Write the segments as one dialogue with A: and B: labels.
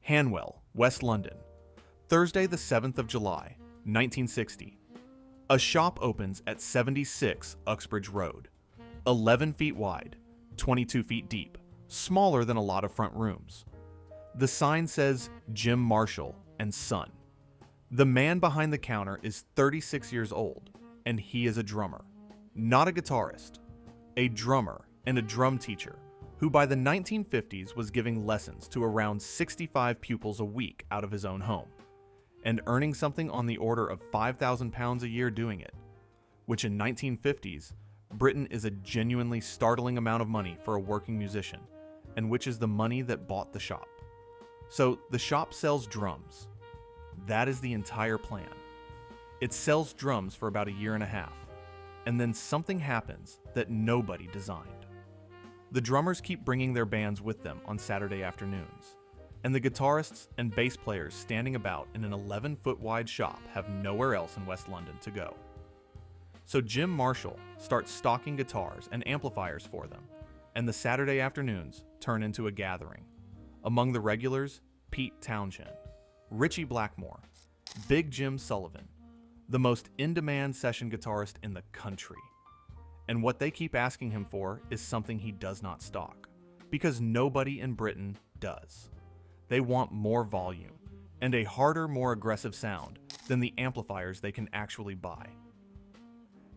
A: Hanwell, West London. Thursday the 7th of July, 1960. A shop opens at 76 Uxbridge Road. 11 feet wide, 22 feet deep, smaller than a lot of front rooms. The sign says Jim Marshall and Son. The man behind the counter is 36 years old, and he is a drummer. Not a guitarist. A drummer and a drum teacher who by the 1950s was giving lessons to around 65 pupils a week out of his own home, and earning something on the order of £5,000 a year doing it, which in 1950s, Britain is a genuinely startling amount of money for a working musician, and which is the money that bought the shop. So the shop sells drums. That is the entire plan. It sells drums for about a year and a half, and then something happens that nobody designed. The drummers keep bringing their bands with them on Saturday afternoons, and the guitarists and bass players standing about in an 11-foot wide shop have nowhere else in West London to go. So Jim Marshall starts stocking guitars and amplifiers for them, and the Saturday afternoons turn into a gathering. Among the regulars, Pete Townshend, Ritchie Blackmore, Big Jim Sullivan, the most in-demand session guitarist in the country. And what they keep asking him for is something he does not stock, because nobody in Britain does. They want more volume, and a harder, more aggressive sound than the amplifiers they can actually buy.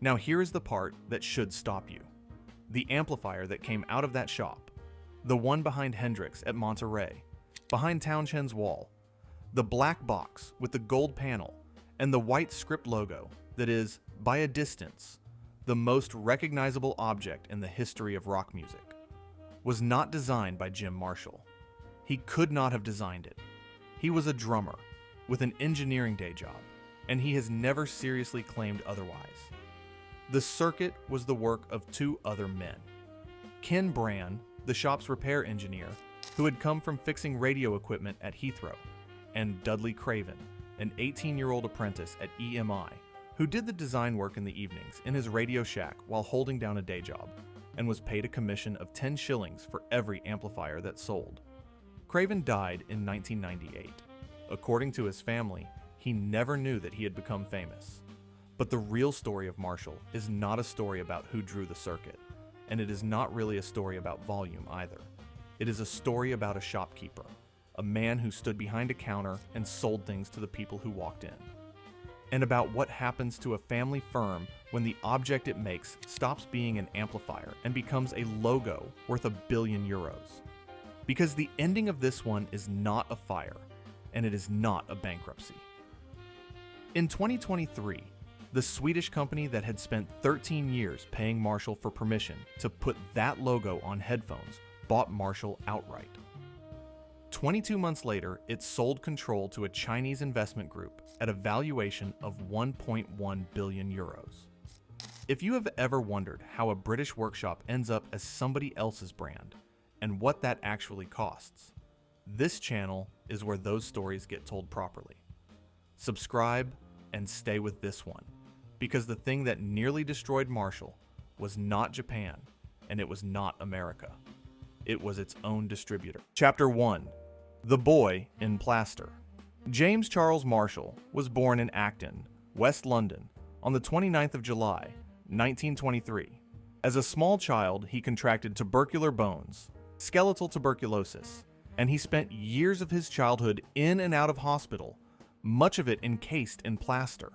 A: Now here is the part that should stop you. The amplifier that came out of that shop, the one behind Hendrix at Monterey, behind Townshend's wall, the black box with the gold panel, and the white script logo that is, by a distance, the most recognizable object in the history of rock music, was not designed by Jim Marshall. He could not have designed it. He was a drummer with an engineering day job, and he has never seriously claimed otherwise. The circuit was the work of two other men. Ken Brann, the shop's repair engineer, who had come from fixing radio equipment at Heathrow, and Dudley Craven, an 18-year-old apprentice at EMI, who did the design work in the evenings in his radio shack while holding down a day job, and was paid a commission of 10 shillings for every amplifier that sold. Craven died in 1998. According to his family, he never knew that he had become famous. But the real story of Marshall is not a story about who drew the circuit, and it is not really a story about volume either. It is a story about a shopkeeper, a man who stood behind a counter and sold things to the people who walked in, and about what happens to a family firm when the object it makes stops being an amplifier and becomes a logo worth €1 billion. Because the ending of this one is not a fire, and it is not a bankruptcy. In 2023, the Swedish company that had spent 13 years paying Marshall for permission to put that logo on headphones bought Marshall outright. 22 months later, it sold control to a Chinese investment group at a valuation of €1.1 billion. If you have ever wondered how a British workshop ends up as somebody else's brand, and what that actually costs, this channel is where those stories get told properly. Subscribe and stay with this one, because the thing that nearly destroyed Marshall was not Japan, and it was not America. It was its own distributor. Chapter 1. The Boy in Plaster. James Charles Marshall was born in Acton, West London, on the 29th of July, 1923. As a small child, he contracted tubercular bones, skeletal tuberculosis, and he spent years of his childhood in and out of hospital, much of it encased in plaster.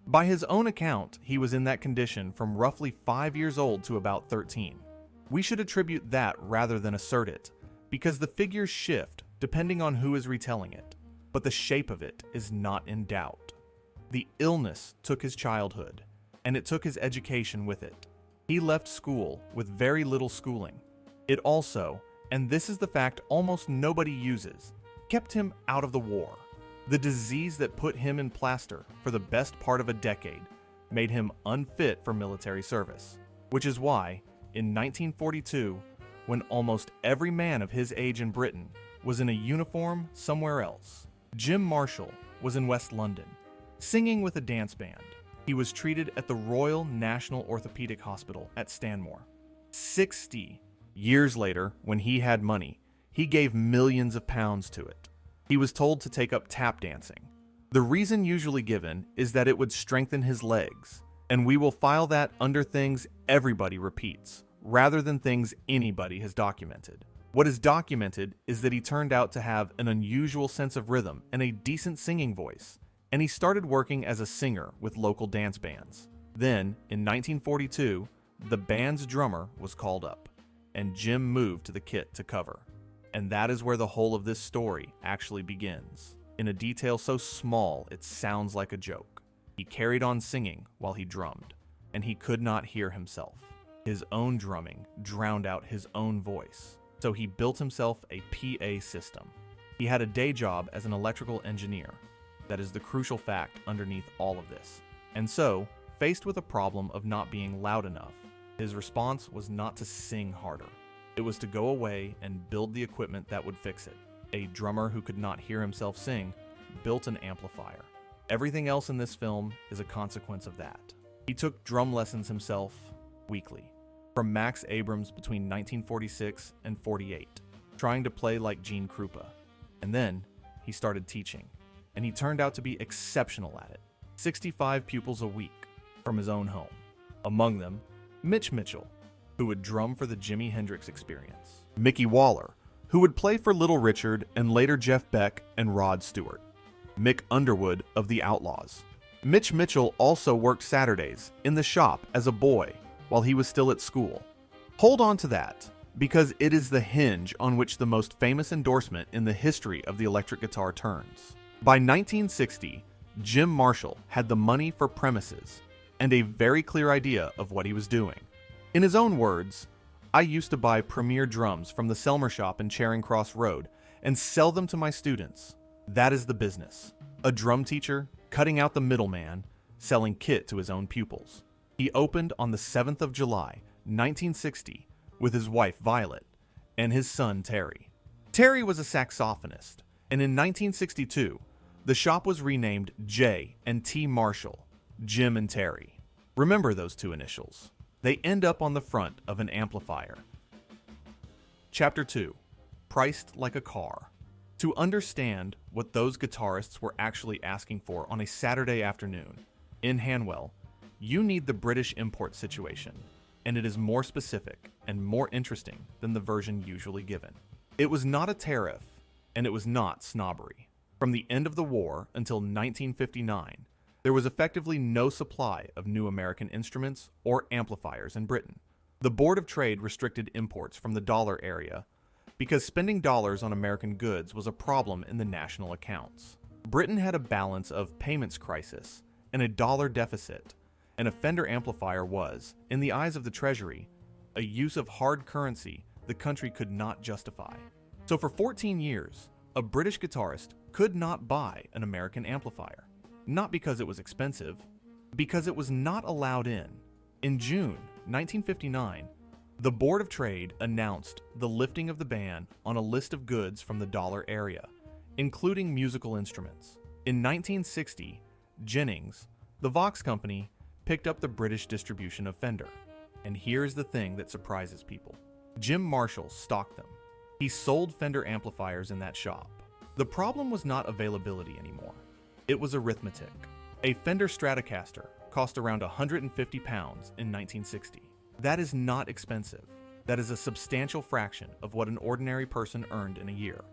A: By his own account, he was in that condition from roughly 5 years old to about 13. We should attribute that rather than assert it, because the figures shift depending on who is retelling it, but the shape of it is not in doubt. The illness took his childhood, and it took his education with it. He left school with very little schooling. It also, and this is the fact almost nobody uses, kept him out of the war. The disease that put him in plaster for the best part of a decade made him unfit for military service, which is why, in 1942, when almost every man of his age in Britain was in a uniform somewhere else, Jim Marshall was in West London, singing with a dance band. He was treated at the Royal National Orthopaedic Hospital at Stanmore. 60 years later, when he had money, he gave millions of pounds to it. He was told to take up tap dancing. The reason usually given is that it would strengthen his legs, and we will file that under things everybody repeats, rather than things anybody has documented. What is documented is that he turned out to have an unusual sense of rhythm and a decent singing voice, and he started working as a singer with local dance bands. Then, in 1942, the band's drummer was called up, and Jim moved to the kit to cover. And that is where the whole of this story actually begins, in a detail so small it sounds like a joke. He carried on singing while he drummed, and he could not hear himself. His own drumming drowned out his own voice, so he built himself a PA system. He had a day job as an electrical engineer. That is the crucial fact underneath all of this. And so, faced with a problem of not being loud enough, his response was not to sing harder. It was to go away and build the equipment that would fix it. A drummer who could not hear himself sing built an amplifier. Everything else in this film is a consequence of that. He took drum lessons himself weekly, from Max Abrams between 1946 and 48, trying to play like Gene Krupa. And then he started teaching, and he turned out to be exceptional at it. 65 pupils a week from his own home. Among them, Mitch Mitchell, who would drum for the Jimi Hendrix Experience. Mickey Waller, who would play for Little Richard and later Jeff Beck and Rod Stewart. Mick Underwood of the Outlaws. Mitch Mitchell also worked Saturdays in the shop as a boy while he was still at school. Hold on to that, because it is the hinge on which the most famous endorsement in the history of the electric guitar turns. By 1960, Jim Marshall had the money for premises and a very clear idea of what he was doing. In his own words, "I used to buy premier drums from the Selmer shop in Charing Cross Road and sell them to my students. That is the business. A drum teacher, cutting out the middleman, selling kit to his own pupils." He opened on the 7th of July, 1960, with his wife Violet and his son Terry. Terry was a saxophonist, and in 1962, the shop was renamed J and T Marshall, Jim and Terry. Remember those two initials. They end up on the front of an amplifier. Chapter 2. Priced like a car. To understand what those guitarists were actually asking for on a Saturday afternoon in Hanwell, you need the British import situation, and it is more specific and more interesting than the version usually given. It was not a tariff, and it was not snobbery. From the end of the war until 1959, there was effectively no supply of new American instruments or amplifiers in Britain. The Board of Trade restricted imports from the dollar area because spending dollars on American goods was a problem in the national accounts. Britain had a balance of payments crisis and a dollar deficit, and a Fender amplifier was, in the eyes of the Treasury, a use of hard currency the country could not justify. So for 14 years, a British guitarist could not buy an American amplifier. Not because it was expensive, because it was not allowed in. In June 1959, the Board of Trade announced the lifting of the ban on a list of goods from the dollar area, including musical instruments. In 1960, Jennings, the Vox company, picked up the British distribution of Fender. And here's the thing that surprises people. Jim Marshall stocked them. He sold Fender amplifiers in that shop. The problem was not availability anymore. It was arithmetic. A Fender Stratocaster cost around £150 in 1960. That is not expensive. That is a substantial fraction of what an ordinary person earned in a year.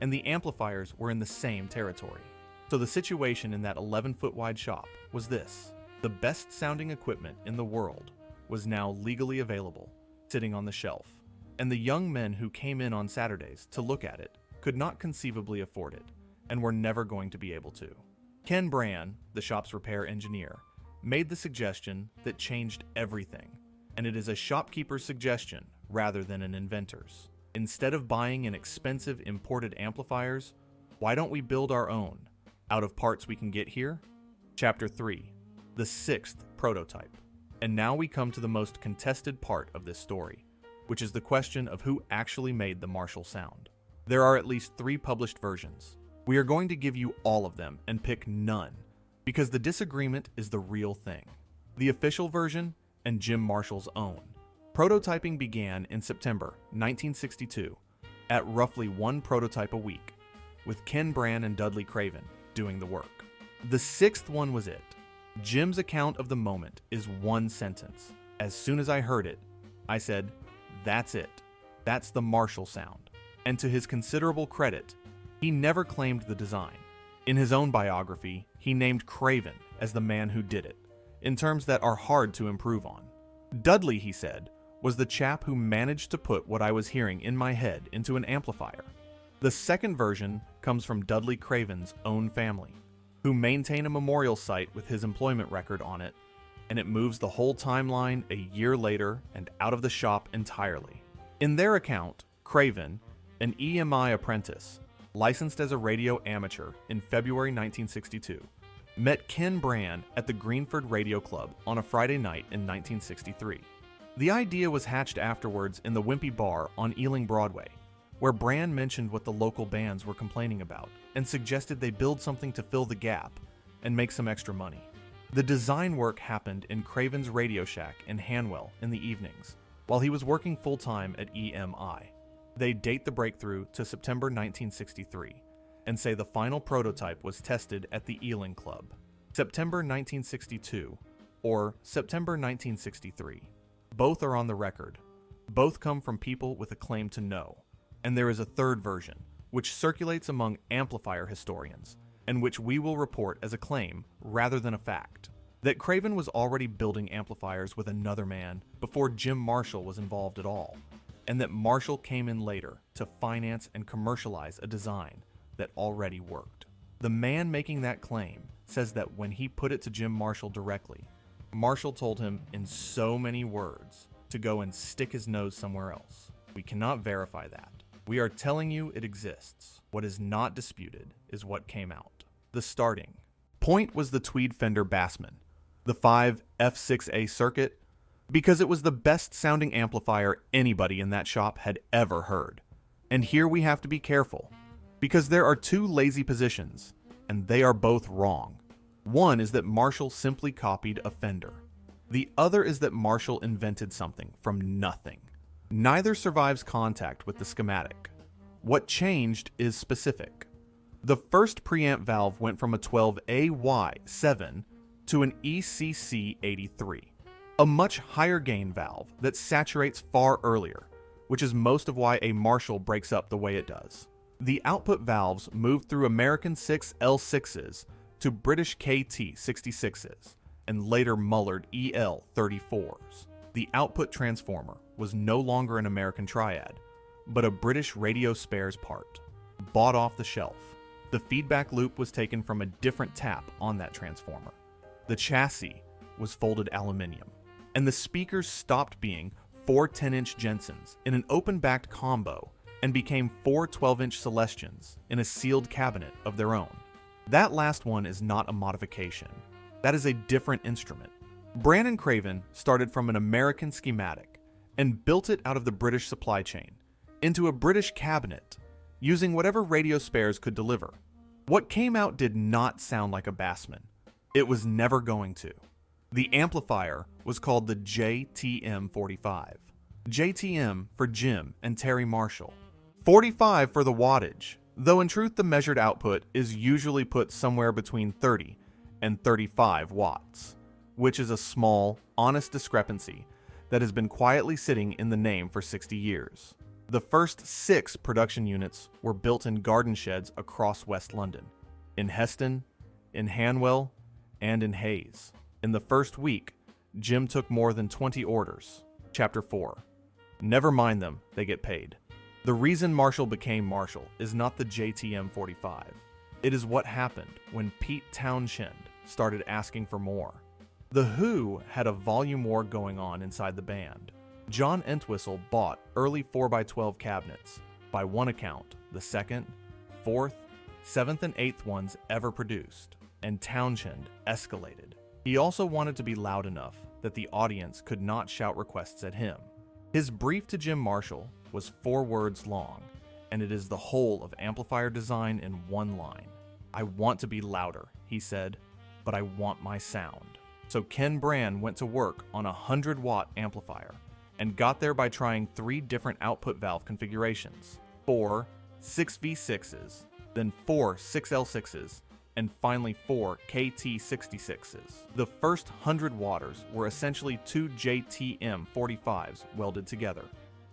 A: And the amplifiers were in the same territory. So the situation in that 11-foot wide shop was this. The best sounding equipment in the world was now legally available, sitting on the shelf. And the young men who came in on Saturdays to look at it could not conceivably afford it, and were never going to be able to. Ken Brann, the shop's repair engineer, made the suggestion that changed everything, and it is a shopkeeper's suggestion rather than an inventor's. Instead of buying in expensive imported amplifiers, why don't we build our own, out of parts we can get here? Chapter 3. The 6th prototype. And now we come to the most contested part of this story, which is the question of who actually made the Marshall sound. There are at least 3 published versions. We are going to give you all of them and pick none, because the disagreement is the real thing. The official version and Jim Marshall's own. Prototyping began in September 1962 at roughly 1 prototype a week, with Ken Brann and Dudley Craven doing the work. The sixth one was it. Jim's account of the moment is one sentence. As soon as I heard it, I said, "That's it. That's the Marshall sound." And to his considerable credit, he never claimed the design. In his own biography, he named Craven as the man who did it, in terms that are hard to improve on. Dudley, he said, was the chap who managed to put what I was hearing in my head into an amplifier. The second version comes from Dudley Craven's own family, who maintain a memorial site with his employment record on it, and it moves the whole timeline a year later and out of the shop entirely. In their account, Craven, an EMI apprentice, licensed as a radio amateur in February 1962, met Ken Brann at the Greenford Radio Club on a Friday night in 1963. The idea was hatched afterwards in the Wimpy Bar on Ealing Broadway, where Brann mentioned what the local bands were complaining about and suggested they build something to fill the gap and make some extra money. The design work happened in Craven's Radio Shack in Hanwell in the evenings, while he was working full-time at EMI. They date the breakthrough to September 1963 and say the final prototype was tested at the Ealing Club. September 1962 or September 1963. Both are on the record. Both come from people with a claim to know. And there is a third version, which circulates among amplifier historians, and which we will report as a claim rather than a fact, that Craven was already building amplifiers with another man before Jim Marshall was involved at all, and that Marshall came in later to finance and commercialize a design that already worked. The man making that claim says that when he put it to Jim Marshall directly, Marshall told him in so many words to go and stick his nose somewhere else. We cannot verify that. We are telling you it exists. What is not disputed is what came out. The starting point was the Tweed Fender Bassman, the 5 F6A circuit, because it was the best sounding amplifier anybody in that shop had ever heard. And here we have to be careful, because there are two lazy positions, and they are both wrong. One is that Marshall simply copied a Fender. The other is that Marshall invented something from nothing. Neither survives contact with the schematic. What changed is specific. The first preamp valve went from a 12AY7 to an ECC83, a much higher gain valve that saturates far earlier, which is most of why a Marshall breaks up the way it does. The output valves moved through American 6 L6s to British KT 66s, and later Mullard EL 34s. The output transformer was no longer an American triad, but a British radio spares part, bought off the shelf. The feedback loop was taken from a different tap on that transformer. The chassis was folded aluminium, and the speakers stopped being 4 10-inch Jensens in an open-backed combo and became 4 12-inch Celestians in a sealed cabinet of their own. That last one is not a modification. That is a different instrument. Brann and Craven started from an American schematic and built it out of the British supply chain into a British cabinet using whatever radio spares could deliver. What came out did not sound like a Bassman. It was never going to. The amplifier was called the JTM45. JTM for Jim and Terry Marshall. 45 for the wattage, though in truth the measured output is usually put somewhere between 30 and 35 watts, which is a small, honest discrepancy that has been quietly sitting in the name for 60 years. The first 6 production units were built in garden sheds across West London, in Heston, in Hanwell, and in Hayes. In the first week, Jim took more than 20 orders. Chapter 4. Never mind them, they get paid. The reason Marshall became Marshall is not the JTM45. It is what happened when Pete Townshend started asking for more. The Who had a volume war going on inside the band. John Entwistle bought early 4x12 cabinets, by one account, the 2nd, 4th, 7th, and 8th ones ever produced, and Townshend escalated. He also wanted to be loud enough that the audience could not shout requests at him. His brief to Jim Marshall was 4 words long, and it is the whole of amplifier design in one line. I want to be louder, he said, but I want my sound. So Ken Brann went to work on a 100-watt amplifier, and got there by trying 3 different output valve configurations, 4 6v6s, then 4 6L6s, and finally 4 KT66s. The first 100 waters were essentially 2 JTM45s welded together,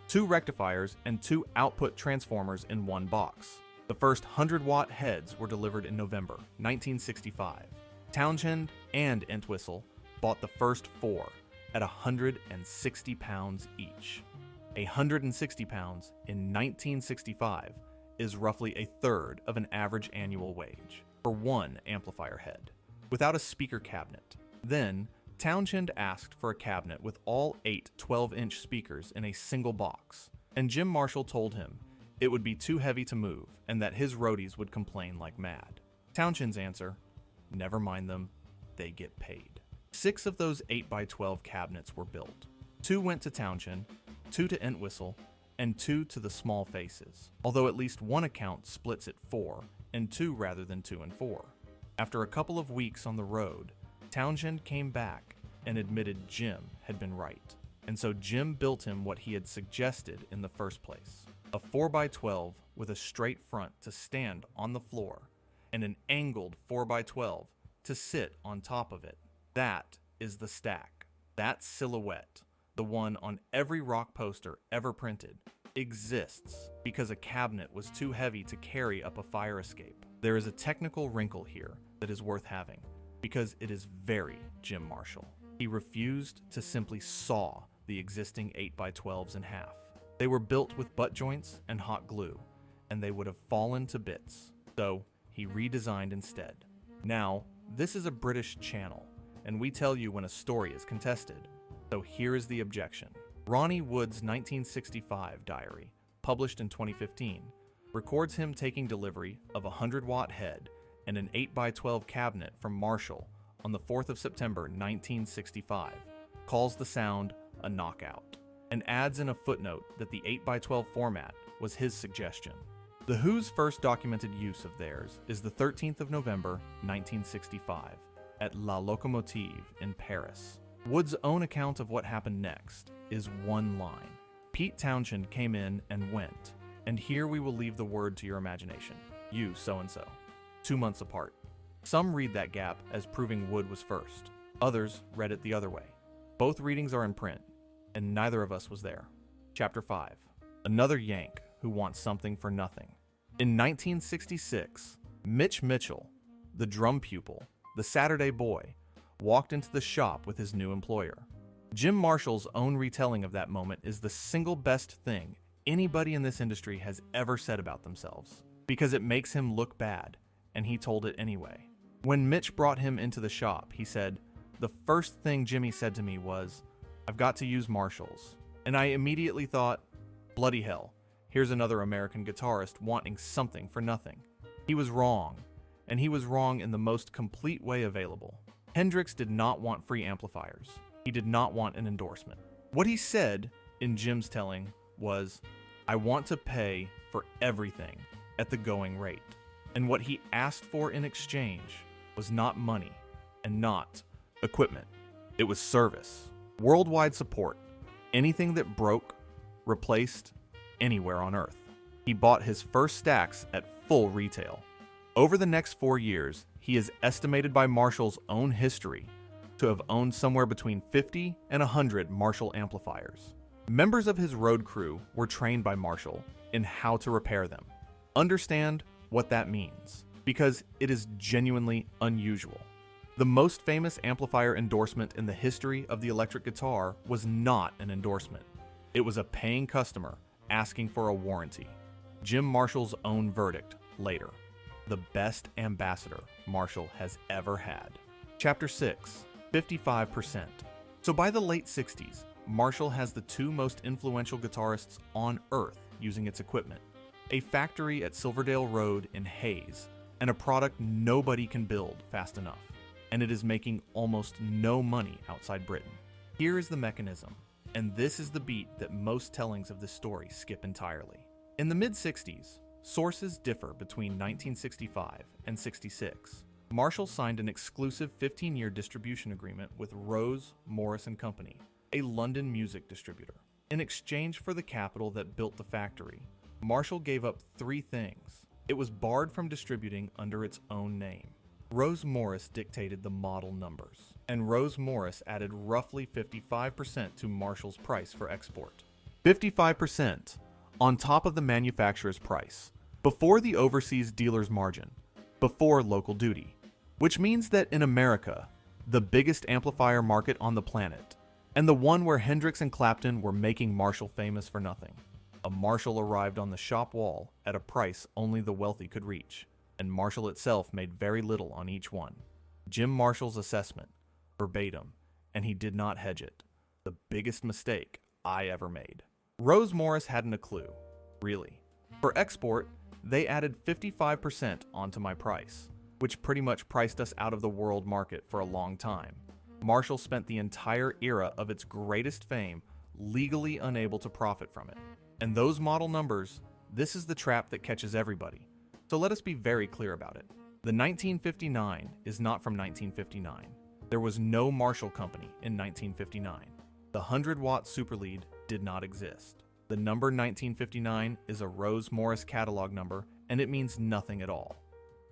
A: 2 rectifiers and 2 output transformers in one box. The first 100-watt heads were delivered in November 1965. Townshend and Entwistle bought the first 4 at 160 pounds each. 160 pounds in 1965 is roughly a third of an average annual wage for one amplifier head, without a speaker cabinet. Then, Townshend asked for a cabinet with all 8 12-inch speakers in a single box, and Jim Marshall told him it would be too heavy to move and that his roadies would complain like mad. Townshend's answer, never mind them, they get paid. 6 of those 8x12 cabinets were built. 2 went to Townshend, 2 to Entwistle, and 2 to the Small Faces, although at least one account splits at 4 and 2 rather than 2 and 4. After a couple of weeks on the road, Townshend came back and admitted Jim had been right, and so Jim built him what he had suggested in the first place. A 4x12 with a straight front to stand on the floor, and an angled 4x12 to sit on top of it. That is the stack. That silhouette, the one on every rock poster ever printed, exists because a cabinet was too heavy to carry up a fire escape. There is a technical wrinkle here that is worth having, because it is very Jim Marshall. He refused to simply saw the existing 8x12s in half. They were built with butt joints and hot glue, and they would have fallen to bits, so he redesigned instead. Now, this is a British channel, and we tell you when a story is contested, so here is the objection. Ronnie Wood's 1965 diary, published in 2015, records him taking delivery of a 100-watt head and an 8x12 cabinet from Marshall on the 4th of September 1965, calls the sound a knockout, and adds in a footnote that the 8x12 format was his suggestion. The Who's first documented use of theirs is the 13th of November 1965 at La Locomotive in Paris. Wood's own account of what happened next is one line. Pete Townshend came in and went, and here we will leave the word to your imagination. You so-and-so. 2 months apart. Some read that gap as proving Wood was first. Others read it the other way. Both readings are in print, and neither of us was there. Chapter 5. Another Yank who wants something for nothing. In 1966, Mitch Mitchell, the drum pupil, the Saturday boy, walked into the shop with his new employer. Jim Marshall's own retelling of that moment is the single best thing anybody in this industry has ever said about themselves, because it makes him look bad, and he told it anyway. When Mitch brought him into the shop, he said, "The first thing Jimmy said to me was, 'I've got to use Marshalls.' And I immediately thought, bloody hell, here's another American guitarist wanting something for nothing. He was wrong, and he was wrong in the most complete way available. Hendrix did not want free amplifiers. He did not want an endorsement. What he said, in Jim's telling, was, 'I want to pay for everything at the going rate.' And what he asked for in exchange was not money and not equipment. It was service. Worldwide support. Anything that broke, replaced, anywhere on Earth. He bought his first stacks at full retail. Over the next 4 years, he is estimated by Marshall's own history to have owned somewhere between 50 and 100 Marshall amplifiers. Members of his road crew were trained by Marshall in how to repair them. Understand what that means, because it is genuinely unusual. The most famous amplifier endorsement in the history of the electric guitar was not an endorsement. It was a paying customer asking for a warranty. Jim Marshall's own verdict later. The best ambassador Marshall has ever had. Chapter 6, 55%. So by the late 60s, Marshall has the 2 most influential guitarists on Earth using its equipment. A factory at Silverdale Road in Hayes, and a product nobody can build fast enough. And it is making almost no money outside Britain. Here is the mechanism, and this is the beat that most tellings of this story skip entirely. In the mid-60s, sources differ between 1965 and 66. Marshall signed an exclusive 15-year distribution agreement with Rose, Morris & Company, a London music distributor. In exchange for the capital that built the factory, Marshall gave up 3 things: It was barred from distributing under its own name. Rose Morris dictated the model numbers, and Rose Morris added roughly 55% to Marshall's price for export. 55% on top of the manufacturer's price, before the overseas dealer's margin, before local duty, which means that in America, the biggest amplifier market on the planet, and the one where Hendrix and Clapton were making Marshall famous for nothing, a Marshall arrived on the shop wall at a price only the wealthy could reach, and Marshall itself made very little on each one. Jim Marshall's assessment, verbatim, and he did not hedge it. The biggest mistake I ever made. Rose Morris hadn't a clue, really. For export, they added 55% onto my price, which pretty much priced us out of the world market for a long time. Marshall spent the entire era of its greatest fame legally unable to profit from it. And those model numbers, this is the trap that catches everybody. So let us be very clear about it. The 1959 is not from 1959. There was no Marshall company in 1959. The 100-watt Superlead did not exist. The number 1959 is a Rose Morris catalog number, and it means nothing at all.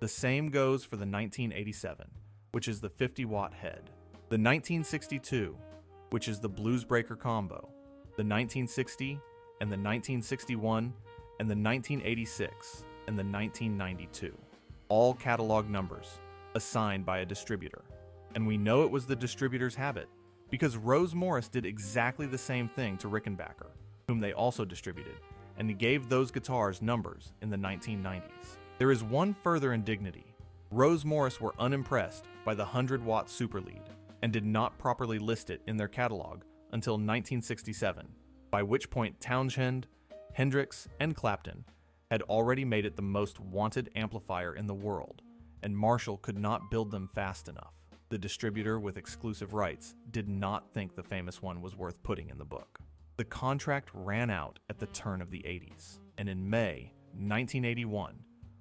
A: The same goes for the 1987, which is the 50-watt head. The 1962, which is the Bluesbreaker combo. The 1960, and the 1961, and the 1986, and the 1992. All catalog numbers, assigned by a distributor. And we know it was the distributor's habit, because Rose Morris did exactly the same thing to Rickenbacker, whom they also distributed, and he gave those guitars numbers in the 1990s. There is one further indignity. Rose Morris were unimpressed by the 100-watt Superlead, and did not properly list it in their catalog until 1967, by which point Townshend, Hendrix, and Clapton had already made it the most wanted amplifier in the world, and Marshall could not build them fast enough. The distributor with exclusive rights did not think the famous one was worth putting in the book. The contract ran out at the turn of the 80s, and in May 1981,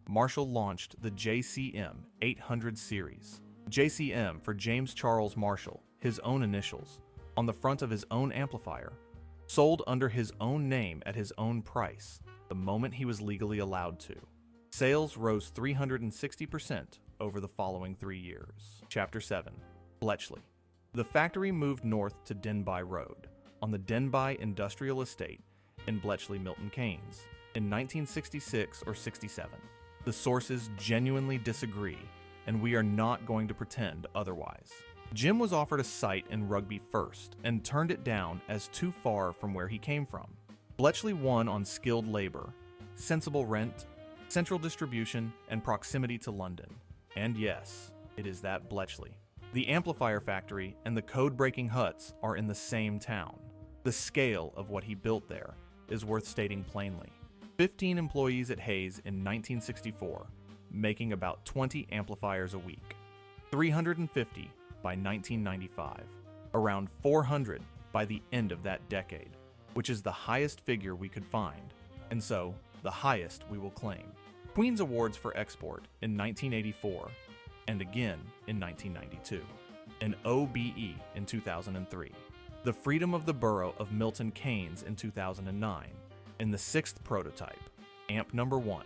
A: Marshall launched the JCM 800 series. JCM for James Charles Marshall, his own initials, on the front of his own amplifier, sold under his own name at his own price the moment he was legally allowed to. Sales rose 360% over the following 3 years. Chapter 7. Bletchley. The factory moved north to Denbigh Road, on the Denbigh Industrial Estate in Bletchley, Milton Keynes, in 1966 or 67. The sources genuinely disagree, and we are not going to pretend otherwise. Jim was offered a site in Rugby first, and turned it down as too far from where he came from. Bletchley won on skilled labor, sensible rent, central distribution, and proximity to London. And yes, it is that Bletchley. The amplifier factory and the code-breaking huts are in the same town. The scale of what he built there is worth stating plainly. 15 employees at Hayes in 1964, making about 20 amplifiers a week. 350 by 1995, around 400 by the end of that decade, which is the highest figure we could find, and so the highest we will claim. Queen's Awards for Export in 1984, and again in 1992, an OBE in 2003, the Freedom of the Borough of Milton Keynes in 2009, and the 6th prototype, amp number 1,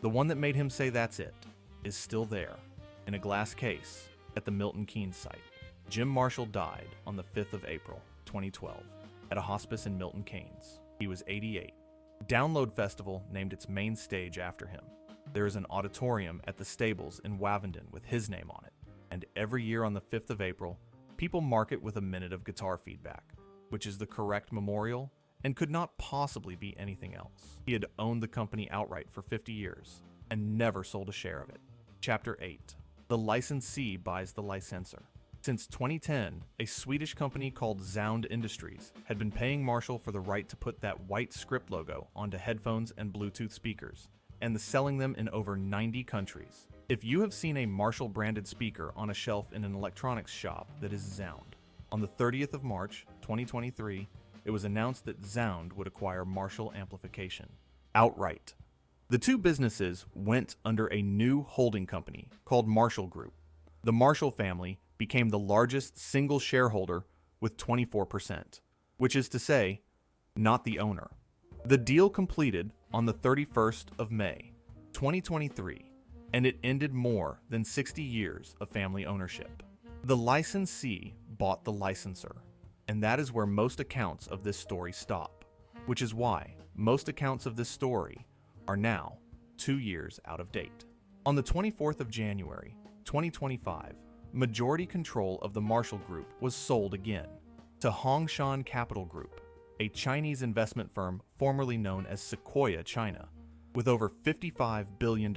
A: the one that made him say that's it, is still there, in a glass case, at the Milton Keynes site. Jim Marshall died on the 5th of April, 2012, at a hospice in Milton Keynes. He was 88. Download Festival named its main stage after him. There is an auditorium at the stables in Wavendon with his name on it, and every year on the 5th of April, people mark it with a minute of guitar feedback, which is the correct memorial and could not possibly be anything else. He had owned the company outright for 50 years and never sold a share of it. Chapter 8. The licensee buys the licensor. Since 2010, a Swedish company called Sound Industries had been paying Marshall for the right to put that white script logo onto headphones and Bluetooth speakers, and selling them in over 90 countries. If you have seen a Marshall-branded speaker on a shelf in an electronics shop that is Sound, on the 30th of March, 2023, it was announced that Sound would acquire Marshall Amplification outright. The two businesses went under a new holding company called Marshall Group. The Marshall family became the largest single shareholder with 24%, which is to say, not the owner. The deal completed on the 31st of May, 2023, and it ended more than 60 years of family ownership. The licensee bought the licensor, and that is where most accounts of this story stop, which is why most accounts of this story are now 2 years out of date. On the 24th of January, 2025, majority control of the Marshall Group was sold again to Hongshan Capital Group, a Chinese investment firm formerly known as Sequoia China, with over $55 billion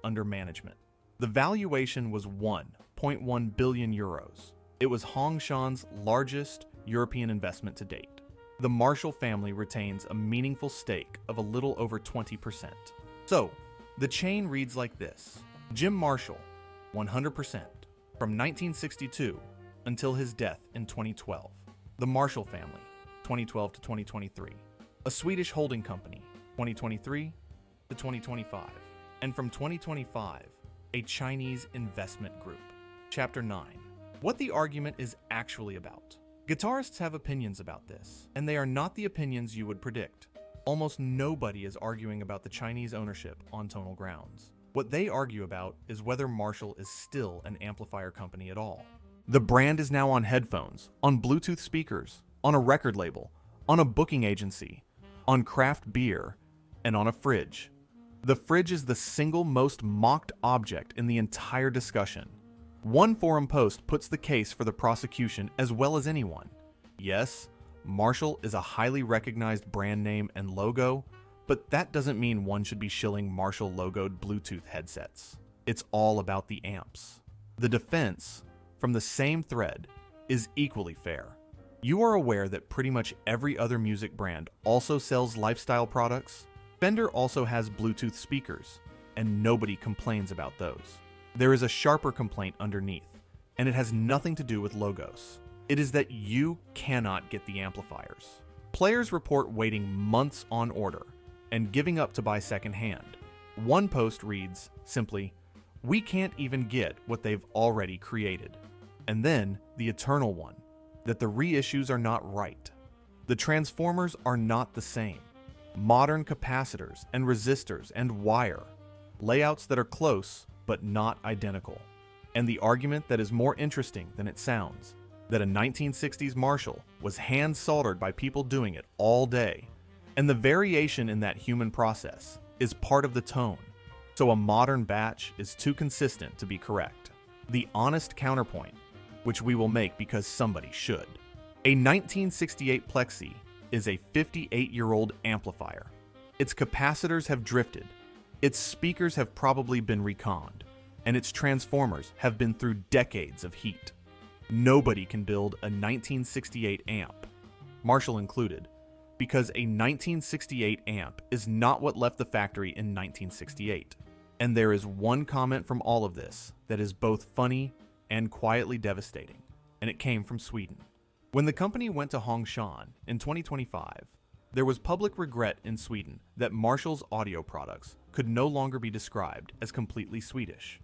A: under management. The valuation was 1.1 billion euros. It was Hongshan's largest European investment to date. The Marshall family retains a meaningful stake of a little over 20%. So, the chain reads like this: Jim Marshall, 100%, from 1962 until his death in 2012. The Marshall family, 2012 to 2023. A Swedish holding company, 2023 to 2025. And from 2025, a Chinese investment group. Chapter 9. What the argument is actually about. Guitarists have opinions about this, and they are not the opinions you would predict. Almost nobody is arguing about the Chinese ownership on tonal grounds. What they argue about is whether Marshall is still an amplifier company at all. The brand is now on headphones, on Bluetooth speakers, on a record label, on a booking agency, on craft beer, and on a fridge. The fridge is the single most mocked object in the entire discussion. One forum post puts the case for the prosecution as well as anyone. Yes, Marshall is a highly recognized brand name and logo, but that doesn't mean one should be shilling Marshall logoed Bluetooth headsets. It's all about the amps. The defense, from the same thread, is equally fair. You are aware that pretty much every other music brand also sells lifestyle products? Fender also has Bluetooth speakers, and nobody complains about those. There is a sharper complaint underneath, and it has nothing to do with logos. It is that you cannot get the amplifiers. Players report waiting months on order and giving up to buy secondhand. One post reads simply, "We can't even get what they've already created." And then the eternal one, that the reissues are not right. The transformers are not the same. Modern capacitors and resistors and wire. Layouts that are close but not identical. And the argument that is more interesting than it sounds, that a 1960s Marshall was hand soldered by people doing it all day, and the variation in that human process is part of the tone, so a modern batch is too consistent to be correct. The honest counterpoint, which we will make because somebody should. A 1968 Plexi is a 58-year-old amplifier. Its capacitors have drifted, its speakers have probably been reconned, and its transformers have been through decades of heat. Nobody can build a 1968 amp, Marshall included, because a 1968 amp is not what left the factory in 1968. And there is one comment from all of this that is both funny and quietly devastating, and it came from Sweden. When the company went to Hongshan in 2025, there was public regret in Sweden that Marshall's audio products could no longer be described as completely Swedish.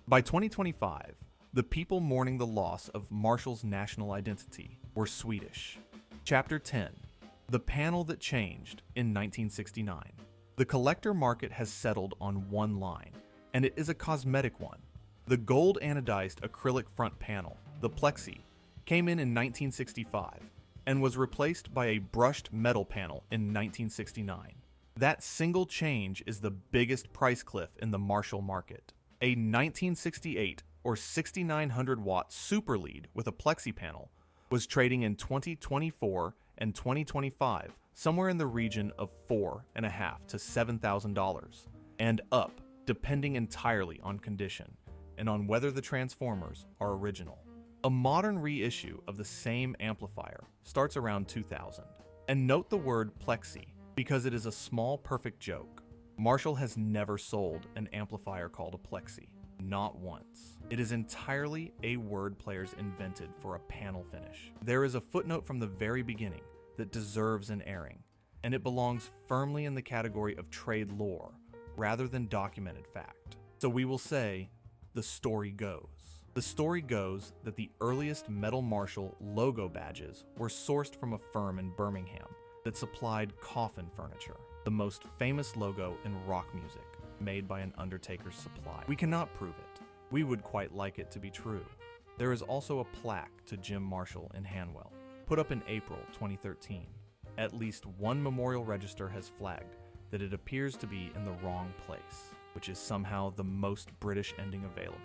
A: By 2025, the people mourning the loss of Marshall's national identity were Swedish. Chapter 10. The panel that changed in 1969. The collector market has settled on one line, and it is a cosmetic one. The gold anodized acrylic front panel, the Plexi, came in 1965 and was replaced by a brushed metal panel in 1969. That single change is the biggest price cliff in the Marshall market. A 1968 or 6900 watt super lead with a Plexi panel was trading in 2024 and 2025 somewhere in the region of $4,500 to $7,000 and up, depending entirely on condition and on whether the transformers are original. A modern reissue of the same amplifier starts around 2000. And note the word Plexi because it is a small perfect joke. Marshall has never sold an amplifier called a Plexi, not once. It is entirely a word players invented for a panel finish. There is a footnote from the very beginning that deserves an airing, and it belongs firmly in the category of trade lore rather than documented fact. So we will say, the story goes. The story goes that the earliest metal Marshall logo badges were sourced from a firm in Birmingham that supplied coffin furniture, the most famous logo in rock music. made by an undertaker's supply. We cannot prove it. We would quite like it to be true. There is also a plaque to Jim Marshall in Hanwell, put up in April 2013. At least one memorial register has flagged that it appears to be in the wrong place, which is somehow the most British ending available.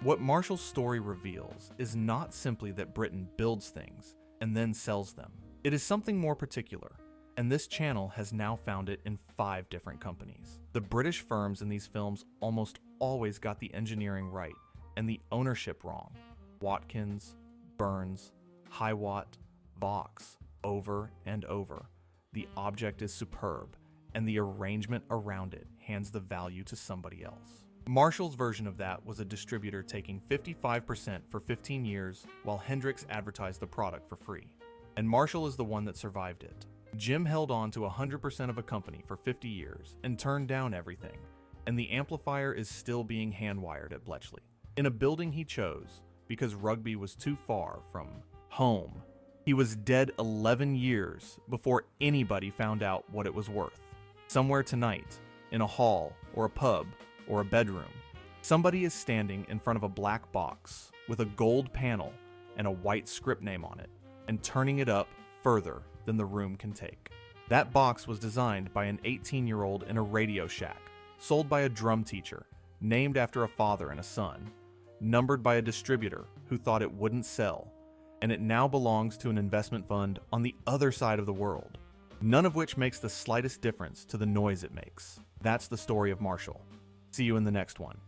A: What Marshall's story reveals is not simply that Britain builds things and then sells them. It is something more particular, and this channel has now found it in 5 different companies. The British firms in these films almost always got the engineering right and the ownership wrong. Watkins, Burns, Hiwatt, Vaux, over and over. The object is superb, and the arrangement around it hands the value to somebody else. Marshall's version of that was a distributor taking 55% for 15 years while Hendrix advertised the product for free. And Marshall is the one that survived it. Jim held on to 100% of a company for 50 years and turned down everything, and the amplifier is still being hand-wired at Bletchley, in a building he chose because rugby was too far from home. He was dead 11 years before anybody found out what it was worth. Somewhere tonight, in a hall or a pub or a bedroom, somebody is standing in front of a black box with a gold panel and a white script name on it, and turning it up further than the room can take. That box was designed by an 18-year-old in a Radio Shack, sold by a drum teacher, named after a father and a son, numbered by a distributor who thought it wouldn't sell, and it now belongs to an investment fund on the other side of the world, none of which makes the slightest difference to the noise it makes. That's the story of Marshall. See you in the next one.